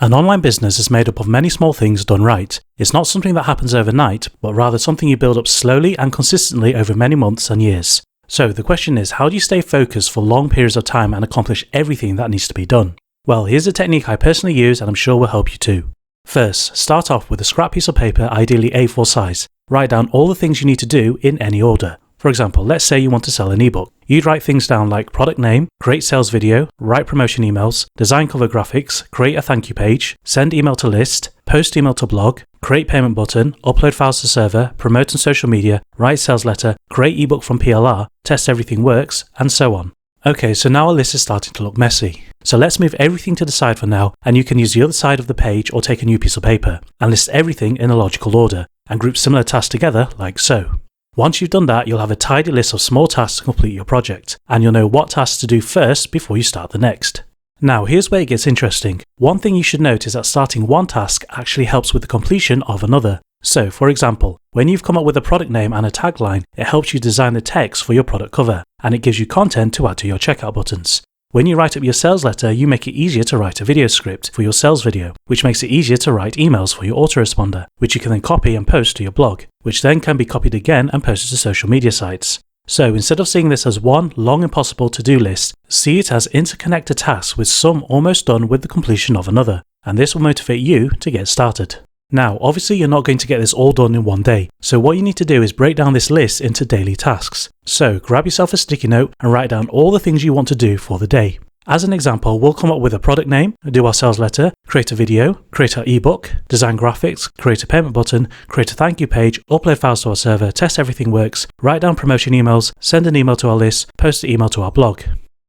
An online business is made up of many small things done right. It's not something that happens overnight, but rather something you build up slowly and consistently over many months and years. So the question is, how do you stay focused for long periods of time and accomplish everything that needs to be done? Well, here's a technique I personally use and I'm sure will help you too. First, start off with a scrap piece of paper, ideally A4 size. Write down all the things you need to do in any order. For example, let's say you want to sell an ebook. You'd write things down like product name, create sales video, write promotion emails, design cover graphics, create a thank you page, send email to list, post email to blog, create payment button, upload files to server, promote on social media, write sales letter, create ebook from PLR, test everything works, and so on. Okay, so now our list is starting to look messy. So let's move everything to the side for now, and you can use the other side of the page or take a new piece of paper and list everything in a logical order and group similar tasks together like so. Once you've done that, you'll have a tidy list of small tasks to complete your project, and you'll know what tasks to do first before you start the next. Now, here's where it gets interesting. One thing you should note is that starting one task actually helps with the completion of another. So, for example, when you've come up with a product name and a tagline, it helps you design the text for your product cover, and it gives you content to add to your checkout buttons. When you write up your sales letter, you make it easier to write a video script for your sales video, which makes it easier to write emails for your autoresponder, which you can then copy and post to your blog, which then can be copied again and posted to social media sites. So instead of seeing this as one long impossible to-do list, see it as interconnected tasks with some almost done with the completion of another, and this will motivate you to get started. Now, obviously you're not going to get this all done in one day, so what you need to do is break down this list into daily tasks. So grab yourself a sticky note and write down all the things you want to do for the day. As an example, we'll come up with a product name, do our sales letter, create a video, create our ebook, design graphics, create a payment button, create a thank you page, upload files to our server, test everything works, write down promotion emails, send an email to our list, post an email to our blog.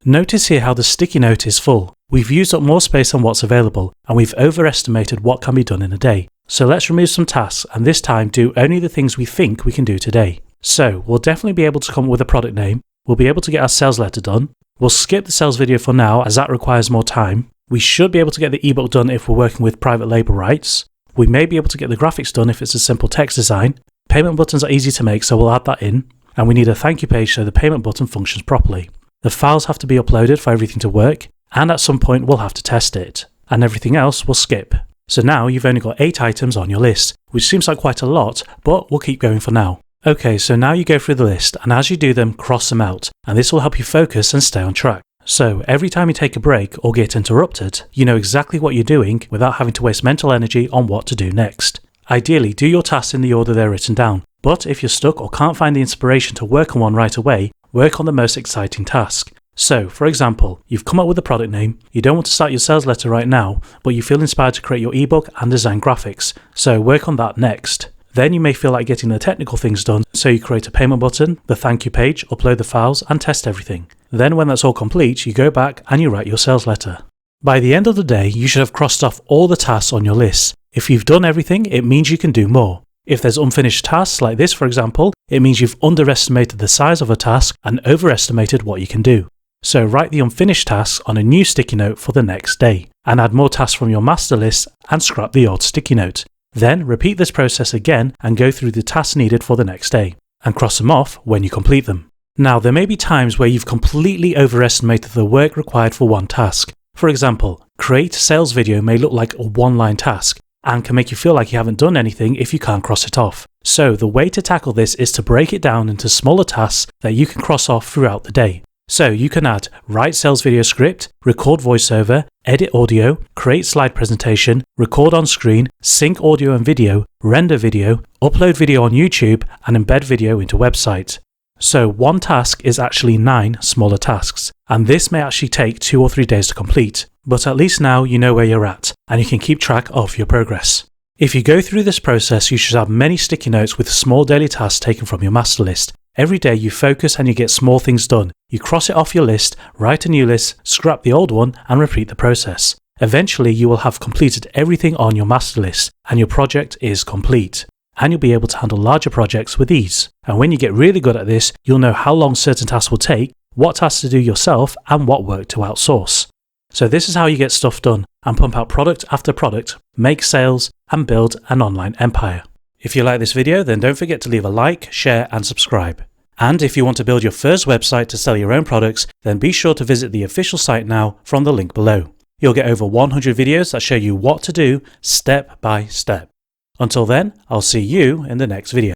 Notice here how the sticky note is full. We've used up more space than what's available, and we've overestimated what can be done in a day. So let's remove some tasks and this time do only the things we think we can do today. So we'll definitely be able to come up with a product name, we'll be able to get our sales letter done, we'll skip the sales video for now as that requires more time, we should be able to get the ebook done if we're working with private label rights, we may be able to get the graphics done if it's a simple text design, payment buttons are easy to make so we'll add that in, and we need a thank you page so the payment button functions properly. The files have to be uploaded for everything to work, and at some point we'll have to test it, and everything else we'll skip. So now you've only got 8 items on your list, which seems like quite a lot, but we'll keep going for now. Okay, so now you go through the list, and as you do them, cross them out, and this will help you focus and stay on track. So every time you take a break or get interrupted, you know exactly what you're doing without having to waste mental energy on what to do next. Ideally, do your tasks in the order they're written down, but if you're stuck or can't find the inspiration to work on one right away, work on the most exciting task. So, for example, you've come up with a product name, you don't want to start your sales letter right now, but you feel inspired to create your ebook and design graphics, so work on that next. Then you may feel like getting the technical things done, so you create a payment button, the thank you page, upload the files, and test everything. Then when that's all complete, you go back and you write your sales letter. By the end of the day, you should have crossed off all the tasks on your list. If you've done everything, it means you can do more. If there's unfinished tasks like this, for example, it means you've underestimated the size of a task and overestimated what you can do. So write the unfinished tasks on a new sticky note for the next day, and add more tasks from your master list and scrap the old sticky note. Then repeat this process again and go through the tasks needed for the next day, and cross them off when you complete them. Now there may be times where you've completely overestimated the work required for one task. For example, create a sales video may look like a one-line task, and can make you feel like you haven't done anything if you can't cross it off. So the way to tackle this is to break it down into smaller tasks that you can cross off throughout the day. So you can add write sales video script, record voiceover, edit audio, create slide presentation, record on screen, sync audio and video, render video, upload video on YouTube, and embed video into website. So one task is actually 9 smaller tasks, and this may actually take 2 or 3 days to complete, but at least now you know where you're at, and you can keep track of your progress. If you go through this process, you should have many sticky notes with small daily tasks taken from your master list. Every day you focus and you get small things done. You cross it off your list, write a new list, scrap the old one, and repeat the process. Eventually you will have completed everything on your master list, and your project is complete. And you'll be able to handle larger projects with ease. And when you get really good at this, you'll know how long certain tasks will take, what tasks to do yourself, and what work to outsource. So this is how you get stuff done, and pump out product after product, make sales, and build an online empire. If you like this video, then don't forget to leave a like, share, and subscribe. And if you want to build your first website to sell your own products, then be sure to visit the official site now from the link below. You'll get over 100 videos that show you what to do step by step. Until then, I'll see you in the next video.